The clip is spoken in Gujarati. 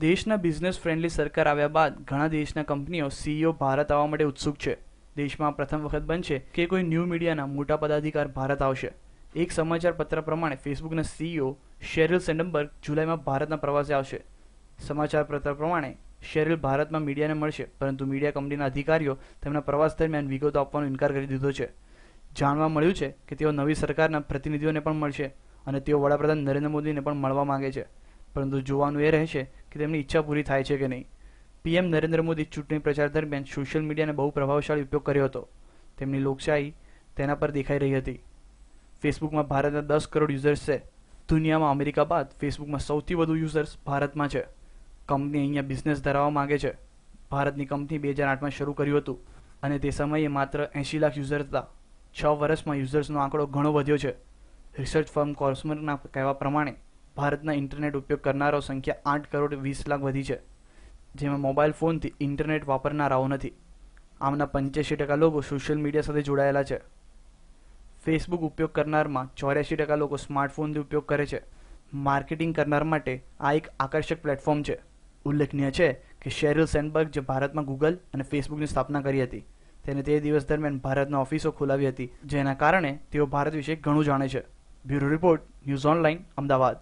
દેશના બિઝનેસ ફ્રેન્ડલી સરકાર આવ્યા બાદ ઘણા દેશના કંપનીઓ સીઈઓ ભારત આવવા માટે ઉત્સુક છે. દેશમાં પ્રથમ વખત બનશે કે કોઈ ન્યૂ મીડિયાના મોટા પદાધિકાર ભારત આવશે. એક સમાચાર પત્ર પ્રમાણે ફેસબુકના સીઈઓ શેરિલ સેન્ડનબર્ગ જુલાઈમાં ભારતના પ્રવાસે આવશે. સમાચાર પત્ર પ્રમાણે શેરિલ ભારતમાં મીડિયાને મળશે, પરંતુ મીડિયા કંપનીના અધિકારીઓ તેમના પ્રવાસ દરમિયાન વિગતો આપવાનો ઇનકાર કરી દીધો છે. જાણવા મળ્યું છે કે તેઓ નવી સરકારના પ્રતિનિધિઓને પણ મળશે અને તેઓ વડાપ્રધાન નરેન્દ્ર મોદીને પણ મળવા માંગે છે, પરંતુ જોવાનું એ રહેશે કે તેમની ઈચ્છા પૂરી થાય છે કે નહીં. પીએમ નરેન્દ્ર મોદી ચૂંટણી પ્રચાર દરમિયાન સોશિયલ મીડિયાને બહુ પ્રભાવશાળી ઉપયોગ કર્યો હતો. તેમની લોકશાહી તેના પર દેખાઈ રહી હતી. ફેસબુકમાં ભારતના 10 કરોડ યુઝર્સ છે. દુનિયામાં અમેરિકા બાદ ફેસબુકમાં સૌથી વધુ યુઝર્સ ભારતમાં છે. કંપની અહીંયા બિઝનેસ ધરાવવા માંગે છે. ભારતની કંપની 2008માં શરૂ કર્યું હતું અને તે સમયે માત્ર 80 લાખ યુઝર્સ હતા. 6 વર્ષમાં યુઝર્સનો આંકડો ઘણો વધ્યો છે. રિસર્ચ ફર્મ કોર્સમરના કહેવા પ્રમાણે ભારતના ઇન્ટરનેટ ઉપયોગ કરનારાઓ સંખ્યા 8 કરોડ 20 લાખ વધી છે, જેમાં મોબાઈલ ફોનથી ઇન્ટરનેટ વાપરનારાઓ નથી. આમના 85% લોકો સોશિયલ મીડિયા સાથે જોડાયેલા છે. ફેસબુક ઉપયોગ કરનારમાં 84% લોકો સ્માર્ટફોનથી ઉપયોગ કરે છે. માર્કેટિંગ કરનાર માટે આ એક આકર્ષક પ્લેટફોર્મ છે. ઉલ્લેખનીય છે કે શેરિલ સેન્ડબર્ગ, જે ભારતમાં ગૂગલ અને ફેસબુકની સ્થાપના કરી હતી, તેને તે દિવસ દરમિયાન ભારતના ઓફિસો ખોલાવી હતી, જેના કારણે તેઓ ભારત વિશે ઘણું જાણે છે. Bureau report, news online, Ahmedabad.